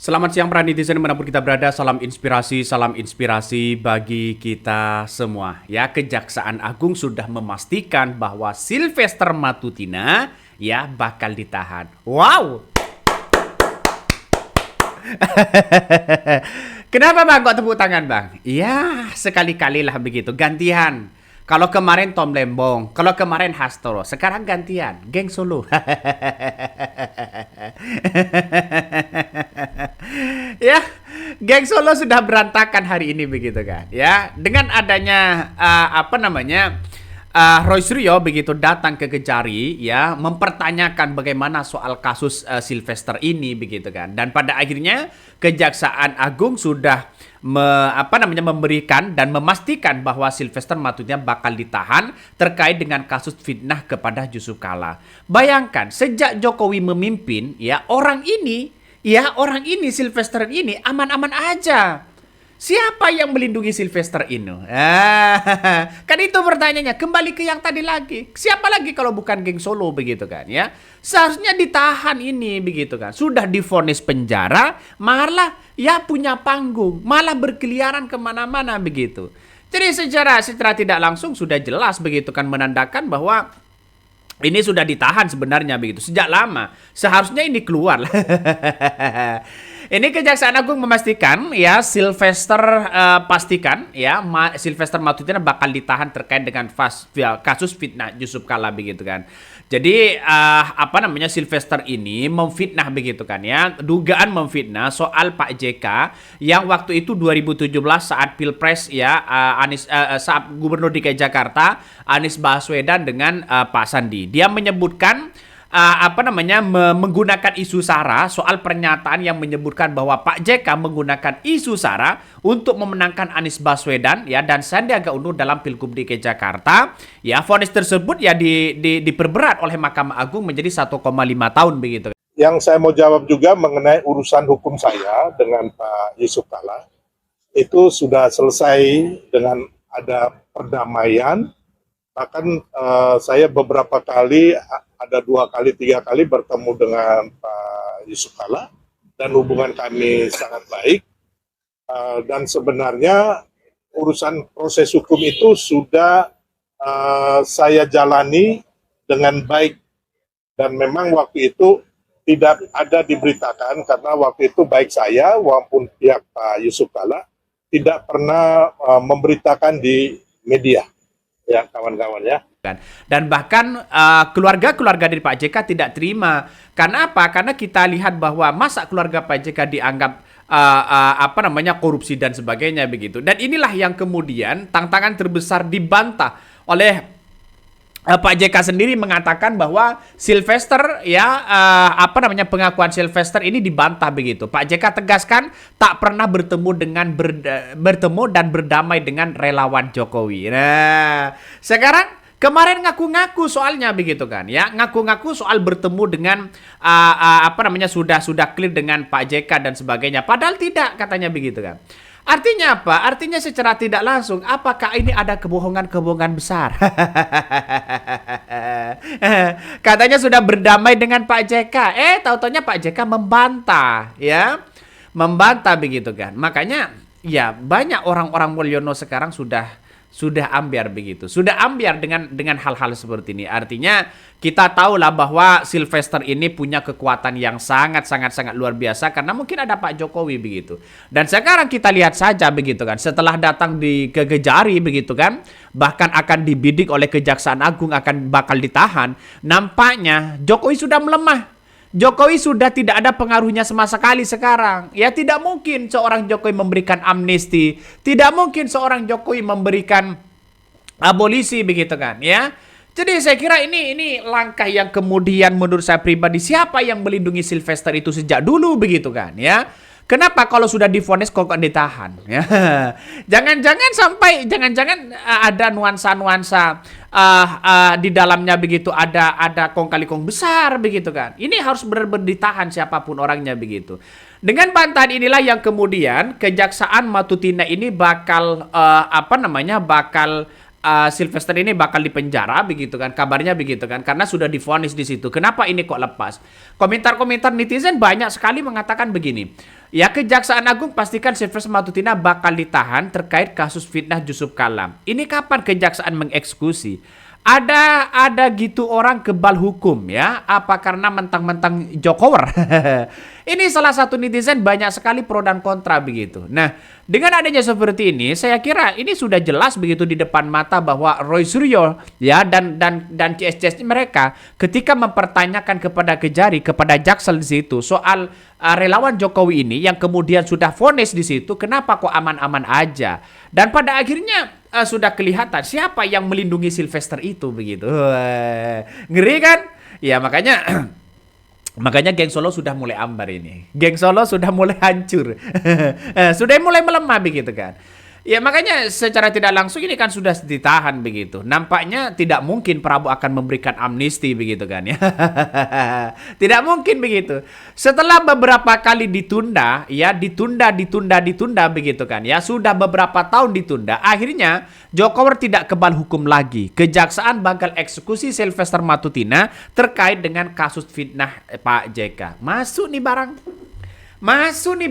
Selamat siang para netizen dimanapun kita berada, salam inspirasi bagi kita semua. Ya, Kejaksaan Agung sudah memastikan bahwa Sylvester Matutina ya bakal ditahan. Wow! Kenapa bang kok tepuk tangan bang? Ya, sekali-kali lah begitu, gantian. Kalau kemarin Tom Lembong, kalau kemarin Hastoro, sekarang gantian, geng Solo. Ya, geng Solo sudah berantakan hari ini begitu kan. Ya, dengan adanya Roy Suryo begitu datang ke Kejari ya mempertanyakan bagaimana soal kasus Sylvester ini begitu kan. Dan pada akhirnya Kejaksaan Agung sudah memberikan dan memastikan bahwa Sylvester Matutina bakal ditahan terkait dengan kasus fitnah kepada Yusuf Kalla. Bayangkan sejak Jokowi memimpin ya orang ini Sylvester ini aman-aman aja. Siapa yang melindungi Sylvester ini? Kan itu pertanyaannya. Kembali ke yang tadi lagi. Siapa lagi kalau bukan geng Solo begitu kan ya? Seharusnya ditahan ini begitu kan. Sudah divonis penjara, malah ya punya panggung, malah berkeliaran kemana-mana begitu. Jadi secara tidak langsung sudah jelas begitu kan menandakan bahwa ini sudah ditahan sebenarnya begitu sejak lama. Seharusnya ini keluar. Ini Kejaksaan Agung memastikan ya Sylvester Sylvester Matutina bakal ditahan terkait dengan kasus fitnah Yusuf Kalla begitu kan. Jadi Sylvester ini memfitnah begitu kan ya. Dugaan memfitnah soal Pak JK yang waktu itu 2017 saat Pilpres ya saat Gubernur DKI Jakarta Anies Baswedan dengan Pak Sandi. Dia menyebutkan menggunakan isu SARA soal pernyataan yang menyebutkan bahwa Pak JK menggunakan isu SARA untuk memenangkan Anies Baswedan ya dan Sandiaga Uno dalam Pilgub DKI Jakarta. Ya, vonis tersebut ya diperberat oleh Mahkamah Agung menjadi 1,5 tahun begitu. Yang saya mau jawab juga mengenai urusan hukum saya dengan Pak Yusuf Kalla itu sudah selesai dengan ada perdamaian. Bahkan saya beberapa kali ada 2 kali 3 kali bertemu dengan Pak Yusuf Kalla dan hubungan kami sangat baik dan sebenarnya urusan proses hukum itu sudah saya jalani dengan baik dan memang waktu itu tidak ada diberitakan karena waktu itu baik saya maupun pihak Pak Yusuf Kalla tidak pernah memberitakan di media ya kawan-kawan ya. Dan bahkan keluarga-keluarga dari Pak JK tidak terima. Karena apa? Karena kita lihat bahwa masa keluarga Pak JK dianggap korupsi dan sebagainya begitu. Dan inilah yang kemudian tantangan terbesar dibantah oleh Pak JK sendiri mengatakan bahwa Sylvester pengakuan Sylvester ini dibantah begitu. Pak JK tegaskan tak pernah bertemu dan berdamai dengan relawan Jokowi. Nah, sekarang kemarin ngaku-ngaku soalnya begitu kan ya, ngaku-ngaku soal bertemu dengan sudah clear dengan Pak JK dan sebagainya. Padahal tidak katanya begitu kan. Artinya apa? Artinya secara tidak langsung apakah ini ada kebohongan-kebohongan besar? Katanya sudah berdamai dengan Pak JK. Tahu-taunya Pak JK membantah ya. Membantah begitu kan. Makanya ya banyak orang-orang Mulyono sekarang sudah ambiar begitu. Sudah ambiar dengan hal-hal seperti ini. Artinya kita tahulah bahwa Sylvester ini punya kekuatan yang sangat luar biasa karena mungkin ada Pak Jokowi begitu. Dan sekarang kita lihat saja begitu kan. Setelah datang ke Kejari begitu kan, bahkan akan dibidik oleh Kejaksaan Agung bakal ditahan. Nampaknya Jokowi sudah melemah. Jokowi sudah tidak ada pengaruhnya sama sekali sekarang. Ya tidak mungkin seorang Jokowi memberikan amnesti. Tidak mungkin seorang Jokowi memberikan abolisi begitu kan ya. Jadi saya kira ini langkah yang kemudian menurut saya pribadi siapa yang melindungi Sylvester itu sejak dulu begitu kan ya. Kenapa kalau sudah divonis kok ditahan? Ya. Jangan-jangan ada nuansa-nuansa di dalamnya begitu ada kong kali kong besar begitu kan. Ini harus benar-benar ditahan siapapun orangnya begitu. Dengan bantahan inilah yang kemudian Kejaksaan Matutina ini bakal Sylvester ini bakal dipenjara begitu kan, kabarnya begitu kan, karena sudah divonis di situ. Kenapa ini kok lepas? Komentar-komentar netizen banyak sekali mengatakan begini. Ya, Kejaksaan Agung pastikan Sylvester Matutina bakal ditahan terkait kasus fitnah Yusuf Kala. Ini kapan Kejaksaan mengeksekusi? Ada gitu orang kebal hukum ya. Apa karena mentang-mentang Jokower? Ini salah satu netizen banyak sekali pro dan kontra begitu. Nah, dengan adanya seperti ini, saya kira ini sudah jelas begitu di depan mata bahwa Roy Suryo ya dan CS mereka ketika mempertanyakan kepada Kejari, kepada Jaksel di situ soal relawan Jokowi ini yang kemudian sudah vonis di situ, kenapa kok aman-aman aja? Dan pada akhirnya sudah kelihatan siapa yang melindungi Sylvester itu begitu. Ngeri kan? Ya makanya makanya geng Solo sudah mulai ambar ini. Geng Solo sudah mulai hancur. Sudah mulai melemah begitu kan. Ya makanya secara tidak langsung ini kan sudah ditahan begitu. Nampaknya tidak mungkin Prabowo akan memberikan amnesti begitu kan ya. Tidak mungkin begitu. Setelah beberapa kali ditunda ya, ditunda begitu kan ya. Sudah beberapa tahun ditunda, akhirnya Jokowi tidak kebal hukum lagi. Kejaksaan bakal eksekusi Sylvester Matutina terkait dengan kasus fitnah Pak JK. Masuk nih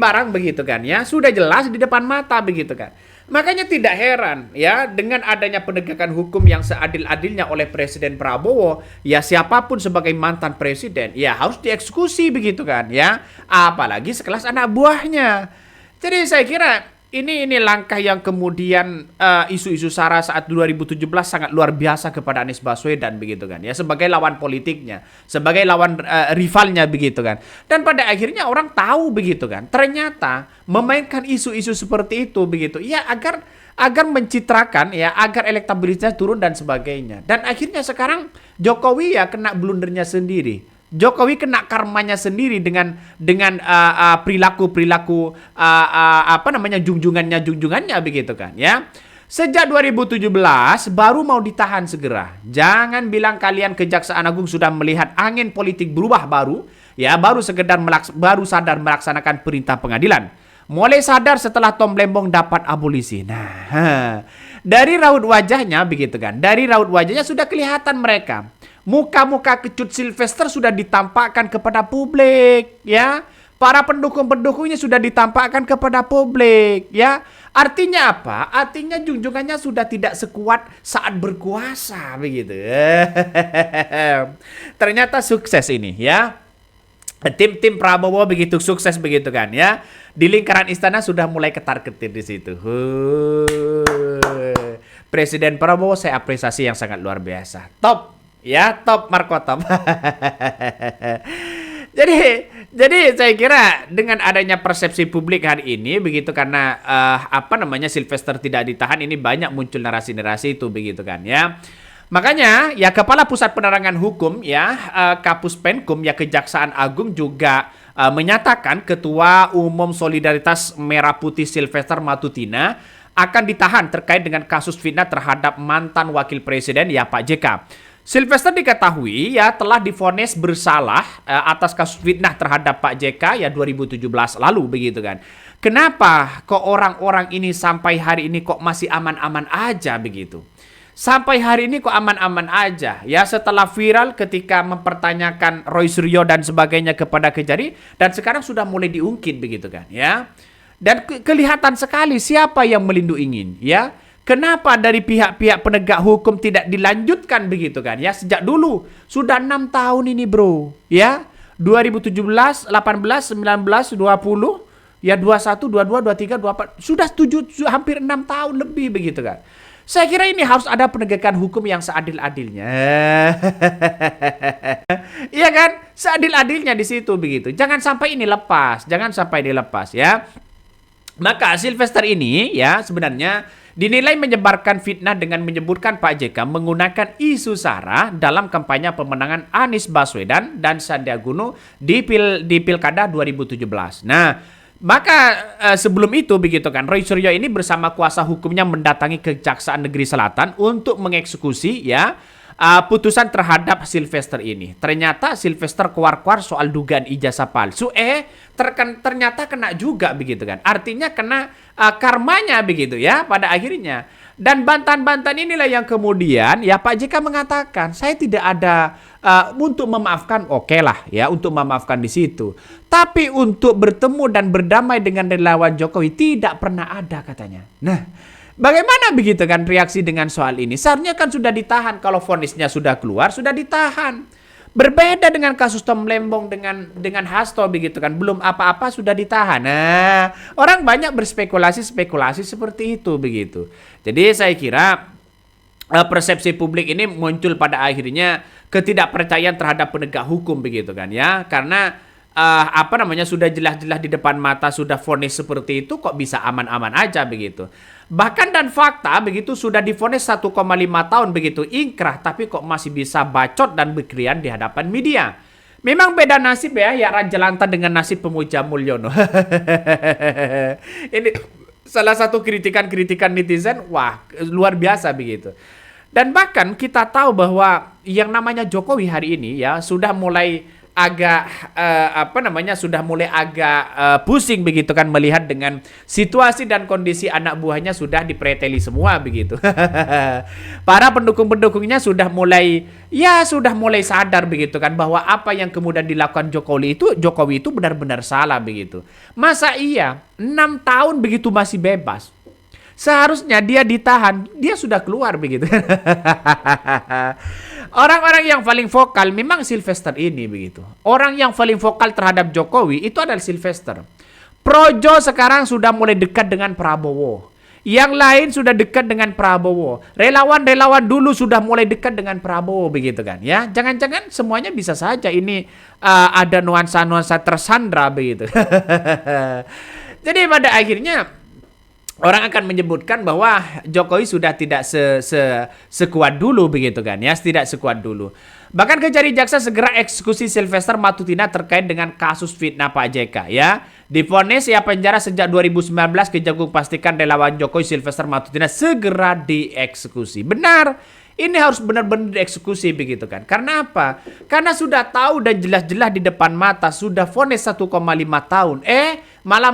barang begitu kan ya. Sudah jelas di depan mata begitu kan. Makanya tidak heran ya dengan adanya penegakan hukum yang seadil-adilnya oleh Presiden Prabowo, ya siapapun sebagai mantan presiden ya harus dieksekusi begitu kan ya. Apalagi sekelas anak buahnya. Jadi saya kira ini langkah yang kemudian isu-isu SARA saat 2017 sangat luar biasa kepada Anies Baswedan begitu kan ya, sebagai lawan politiknya, sebagai lawan rivalnya begitu kan. Dan pada akhirnya orang tahu begitu kan, ternyata memainkan isu-isu seperti itu begitu ya agar mencitrakan ya, agar elektabilitasnya turun dan sebagainya. Dan akhirnya sekarang Jokowi ya kena blundernya sendiri. Jokowi kena karmanya sendiri dengan perilaku junjungannya begitu kan ya. Sejak 2017 baru mau ditahan segera. Jangan bilang kalian Kejaksaan Agung sudah melihat angin politik berubah baru ya, baru sadar melaksanakan perintah pengadilan. Mulai sadar setelah Tom Lembong dapat abolisi. Nah, dari raut wajahnya begitu kan. Dari raut wajahnya sudah kelihatan mereka. Muka-muka kecut Sylvester sudah ditampakkan kepada publik, ya. Para pendukung-pendukungnya sudah ditampakkan kepada publik, ya. Artinya apa? Artinya junjungannya sudah tidak sekuat saat berkuasa, begitu. Ternyata sukses ini, ya. Tim Prabowo begitu sukses begitu kan, ya. Di lingkaran istana sudah mulai ketar-ketir di situ. Presiden Prabowo saya apresiasi yang sangat luar biasa. Top. Ya, top Marco top. Jadi saya kira dengan adanya persepsi publik hari ini begitu karena Sylvester tidak ditahan, ini banyak muncul narasi-narasi itu begitu kan ya. Makanya ya Kepala Pusat Penerangan Hukum ya Kapus Penkum ya Kejaksaan Agung juga menyatakan Ketua Umum Solidaritas Merah Putih Sylvester Matutina akan ditahan terkait dengan kasus fitnah terhadap mantan Wakil Presiden ya Pak JK. Sylvester diketahui ya telah divonis bersalah atas kasus fitnah terhadap Pak JK ya 2017 lalu begitu kan. Kenapa kok orang-orang ini sampai hari ini kok masih aman-aman aja begitu? Sampai hari ini kok aman-aman aja ya, setelah viral ketika mempertanyakan Roy Suryo dan sebagainya kepada Kejari, dan sekarang sudah mulai diungkit begitu kan ya. Dan kelihatan sekali siapa yang melindungi ya. Kenapa dari pihak-pihak penegak hukum tidak dilanjutkan begitu kan ya, sejak dulu. Sudah 6 tahun ini bro ya, 2017, 18, 19, 20 ya, 21, 22, 23, 24, sudah hampir 6 tahun lebih begitu kan. Saya kira ini harus ada penegakan hukum yang seadil-adilnya. Iya kan, seadil-adilnya di situ begitu. Jangan sampai ini lepas, ya. Maka Sylvester ini ya sebenarnya dinilai menyebarkan fitnah dengan menyebutkan Pak JK menggunakan isu SARA dalam kampanye pemenangan Anies Baswedan dan Sandiaga Uno di Pilkada 2017. Nah, maka sebelum itu begitu kan, Roy Suryo ini bersama kuasa hukumnya mendatangi Kejaksaan Negeri Selatan untuk mengeksekusi ya putusan terhadap Sylvester ini. Ternyata Sylvester keluar-keluar soal dugaan ijazah palsu. Ternyata kena juga begitu kan. Artinya kena karmanya begitu ya pada akhirnya. Dan bantahan-bantahan inilah yang kemudian ya Pak JK mengatakan, saya tidak ada untuk memaafkan, oke lah ya, untuk memaafkan di situ. Tapi untuk bertemu dan berdamai dengan relawan Jokowi tidak pernah ada katanya. Nah, bagaimana begitu kan reaksi dengan soal ini? Seharusnya kan sudah ditahan, kalau vonisnya sudah keluar sudah ditahan. Berbeda dengan kasus Tom Lembong dengan Hasto begitu kan, belum apa-apa sudah ditahan. Nah, orang banyak berspekulasi seperti itu begitu. Jadi saya kira persepsi publik ini muncul pada akhirnya ketidakpercayaan terhadap penegak hukum begitu kan ya, karena sudah jelas-jelas di depan mata sudah vonis seperti itu, kok bisa aman-aman aja begitu. Bahkan dan fakta begitu sudah divonis 1,5 tahun begitu ingkrah, tapi kok masih bisa bacot dan berkeliaran di hadapan media. Memang beda nasib ya Raja Lanta dengan nasib Pemuja Mulyono. Ini salah satu kritikan netizen, wah luar biasa begitu. Dan bahkan kita tahu bahwa yang namanya Jokowi hari ini ya sudah mulai agak pusing begitu kan, melihat dengan situasi dan kondisi anak buahnya sudah dipreteli semua begitu. Para pendukung-pendukungnya sudah mulai sadar begitu kan, bahwa apa yang kemudian dilakukan Jokowi itu benar-benar salah begitu. Masa iya 6 tahun begitu masih bebas? Seharusnya dia ditahan, dia sudah keluar begitu. Orang-orang yang paling vokal memang Sylvester ini begitu. Orang yang paling vokal terhadap Jokowi itu adalah Sylvester. Projo sekarang sudah mulai dekat dengan Prabowo. Yang lain sudah dekat dengan Prabowo. Relawan-relawan dulu sudah mulai dekat dengan Prabowo begitu kan ya. Jangan-jangan semuanya bisa saja ini ada nuansa-nuansa tersandra begitu. Jadi pada akhirnya orang akan menyebutkan bahwa Jokowi sudah tidak sekuat dulu begitu kan ya, tidak sekuat dulu. Bahkan Kejari Jaksa segera eksekusi Sylvester Matutina terkait dengan kasus fitnah Pak JK ya. Divonis ya penjara sejak 2019, Kejagung pastikan relawan Jokowi Sylvester Matutina segera dieksekusi. Benar. Ini harus benar-benar dieksekusi begitu kan. Karena apa? Karena sudah tahu dan jelas-jelas di depan mata sudah vonis 1,5 tahun. Malah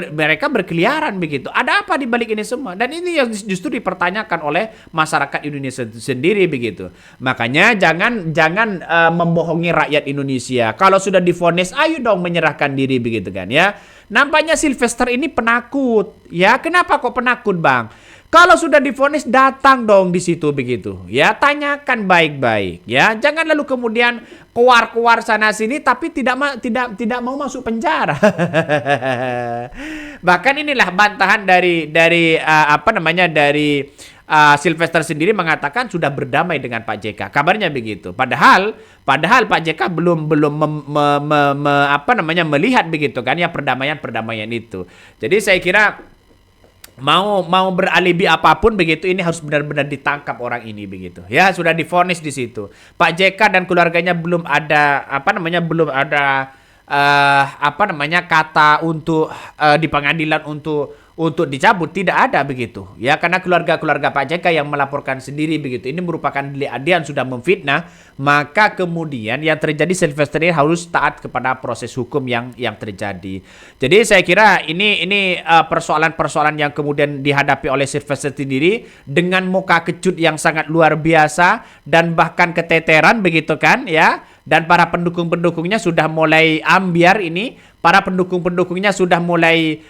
mereka berkeliaran begitu. Ada apa di balik ini semua? Dan ini yang justru dipertanyakan oleh masyarakat Indonesia sendiri begitu. Makanya jangan membohongi rakyat Indonesia. Kalau sudah divonis, ayo dong menyerahkan diri begitu kan ya. Nampaknya Sylvester ini penakut. Ya, kenapa kok penakut, Bang? Kalau sudah divonis datang dong di situ begitu. Ya, tanyakan baik-baik ya. Jangan lalu kemudian keluar sana sini tapi tidak mau masuk penjara. Bahkan inilah bantahan dari Sylvester sendiri mengatakan sudah berdamai dengan Pak JK. Kabarnya begitu. Padahal Pak JK belum melihat begitu kan ya perdamaian itu. Jadi saya kira mau beralibi apapun begitu, ini harus benar-benar ditangkap orang ini begitu. Ya, sudah divonis di situ. Pak JK dan keluarganya belum ada kata untuk di pengadilan untuk dicabut, tidak ada begitu. Ya, karena keluarga Pak JK yang melaporkan sendiri begitu. Ini merupakan delik aduan sudah memfitnah, maka kemudian yang terjadi Sylvester ini harus taat kepada proses hukum yang terjadi. Jadi saya kira ini persoalan-persoalan yang kemudian dihadapi oleh Sylvester sendiri dengan muka kecut yang sangat luar biasa dan bahkan keteteran begitu kan ya. Dan para pendukung-pendukungnya sudah mulai ambiar ini. Para pendukung-pendukungnya sudah mulai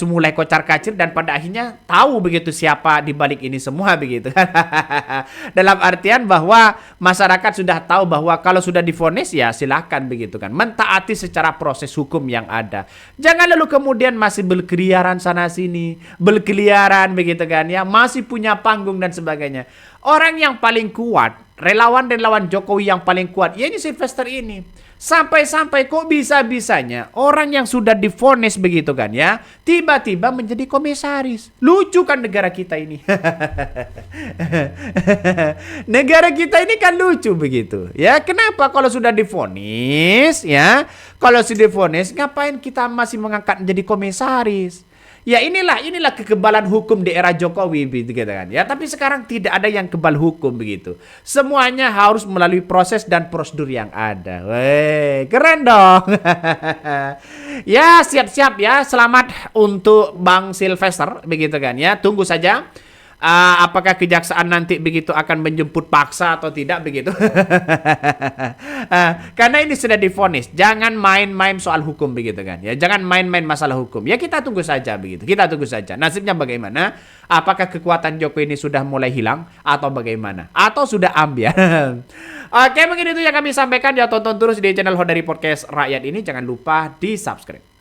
mulai kocar-kacir dan pada akhirnya tahu begitu siapa di balik ini semua begitu. Dalam artian bahwa masyarakat sudah tahu bahwa kalau sudah divonis ya silakan begitu kan, mentaati secara proses hukum yang ada. Jangan lalu kemudian masih berkeliaran sana sini, berkeliaran begitu kan ya, masih punya panggung dan sebagainya. Orang yang paling kuat, relawan Jokowi yang paling kuat, ya ini Sylvester ini. Sampai-sampai kok bisa-bisanya orang yang sudah divonis begitu kan ya, tiba-tiba menjadi komisaris. Lucu kan negara kita ini. Negara kita ini kan lucu begitu. Ya, kenapa kalau sudah divonis ya? Kalau sudah divonis ngapain kita masih mengangkat menjadi komisaris? Ya inilah kekebalan hukum di era Jokowi begitu kan ya. Tapi sekarang tidak ada yang kebal hukum begitu. Semuanya harus melalui proses dan prosedur yang ada. Weh, keren dong. Ya, siap-siap ya. Selamat untuk Bang Sylvester begitu kan ya. Tunggu saja. Apakah kejaksaan nanti begitu akan menjemput paksa atau tidak begitu? Karena ini sudah divonis, jangan main-main soal hukum begitu kan ya, jangan main-main masalah hukum ya. Kita tunggu saja begitu, kita tunggu saja nasibnya bagaimana. Apakah kekuatan Jokowi ini sudah mulai hilang atau bagaimana, atau sudah ambiar? Oke, mungkin itu yang kami sampaikan ya. Tonton terus di channel Hodari Podcast Rakyat ini, jangan lupa di subscribe.